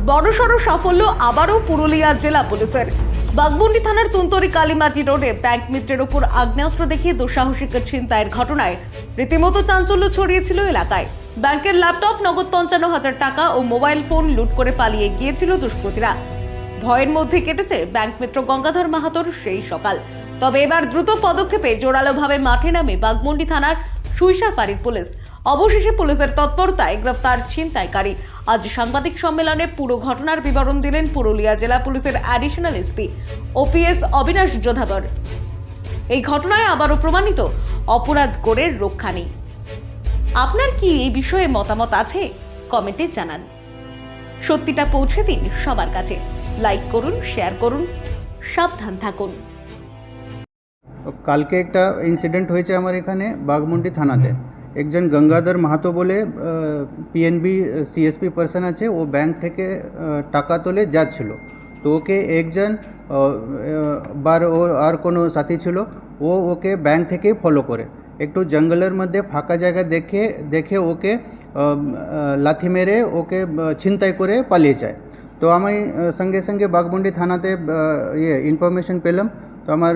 বড়সড় সাফল্য আবারও পুরুলিয়া জেলা পুলিশের। বাঘমুন্ডি থানার তুন্তরি কালীমাটি রোডে ব্যাংক মিত্রের উপর আগ্নেয়াস্ত্র দেখিয়ে দুঃসাহসিক ছিনতাইয়ের ঘটনায় রীতিমতো চাঞ্চল্য ছড়িয়েছিল এলাকায়। ব্যাংকের ল্যাপটপ, নগদ 55,000 টাকা ও মোবাইল ফোন লুট করে পালিয়ে গিয়েছিল দুষ্কৃতীরা। ভয়ের মধ্যে কেটেছে ব্যাংক মিত্র গঙ্গাধর মাহাতোর সেই সকাল। তবে এবার দ্রুত পদক্ষেপে জোরালোভাবে মাঠে নামে বাঘমুন্ডি থানার সুইসা ফাঁড়ির পুলিশ। অবশেষে পুলিশের তৎপরতায় গ্রেফতার ছিনতাইকারী। আজ সাংবাদিক সম্মেলনে পুরো ঘটনার বিবরণ দিলেন পুরুলিয়া জেলা পুলিশের অ্যাডিশনাল এসপি ওপিএস অবিনাশ যোধাবর। এই ঘটনায় আবারও প্রমাণিত অপরাধ করে রক্ষা নেই। আপনার কি এই বিষয়ে মতামত আছে? কমেন্টে জানান। সত্যিটা পৌঁছে দিন সবার কাছে। লাইক করুন, শেয়ার করুন, সাবধান থাকুন। কালকে একটা ইনসিডেন্ট হয়েছে আমার এখানে বাঘমুন্ডি থানাতে। একজন গঙ্গাধর মাহাতো বলে পিএনবি সিএসপি পার্সন আছে, ও ব্যাংক থেকে টাকা তুলে যাচ্ছিল। তো ওকে একজন বার ও আর কোনো সাথী ছিল, ও ওকে ব্যাংক থেকেই ফলো করে একটু জঙ্গলের মধ্যে ফাঁকা জায়গা দেখে ওকে লাথি মেরে ওকে ছিনতাই করে পালিয়ে যায়। তো আমি সঙ্গে সঙ্গে বাঘমুন্ডি থানাতে ইনফরমেশন পেলাম। তো আমার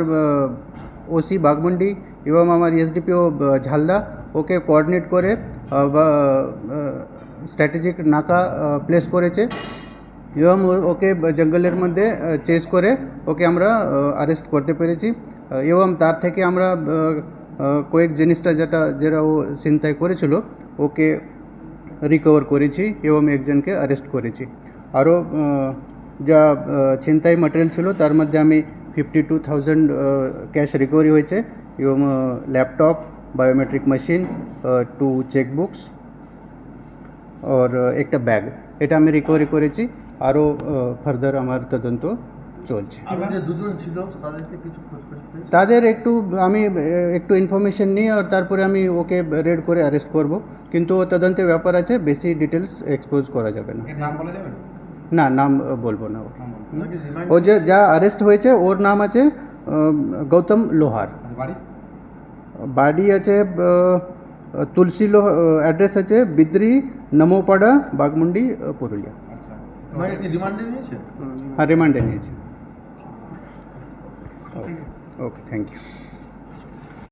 ওসি বাঘমুন্ডি এবং আমার এসডিপিও ঝালদা ওকে কোঅর্ডিনেট করে স্ট্র্যাটেজিক নাকা প্লেস করেছে এবং ওকে জঙ্গলের মধ্যে চেস করে ওকে আমরা অ্যারেস্ট করতে পেরেছি। এবং তার থেকে আমরা কয়েক জিনিসটা যেটা ও ছিনতাই করেছিল ওকে রিকভার করেছি এবং একজনকে অ্যারেস্ট করেছি। আরও যা ছিনতাই ম্যাটেরিয়াল ছিল তার মধ্যে আমি 52,000 ক্যাশ রিকভারি হয়েছে এবং ল্যাপটপ, বায়োমেট্রিক মেশিন, 2 চেকবুকস আর একটা ব্যাগ, এটা আমি রিকভারি করেছি। আরও ফার্দার আমার তদন্ত চলছে। তাদের আমি একটু ইনফরমেশন নিই আর তারপরে আমি ওকে রেড করে অ্যারেস্ট করব, কিন্তু তদন্তের ব্যাপার আছে, বেশি ডিটেলস এক্সপোজ করা যাবে না। না, নাম বলবো না। ও যা অ্যারেস্ট হয়েছে ওর নাম আছে গৌতম লোহার। বাড়ি আছে তুলসী অ্যাড্রেস আছে বিদ্রি নমোপাড়া, বাঘমুন্ডি, পুরুলিয়া। হ্যাঁ, রিমান্ডে নিয়েছে। ওকে, থ্যাংক ইউ।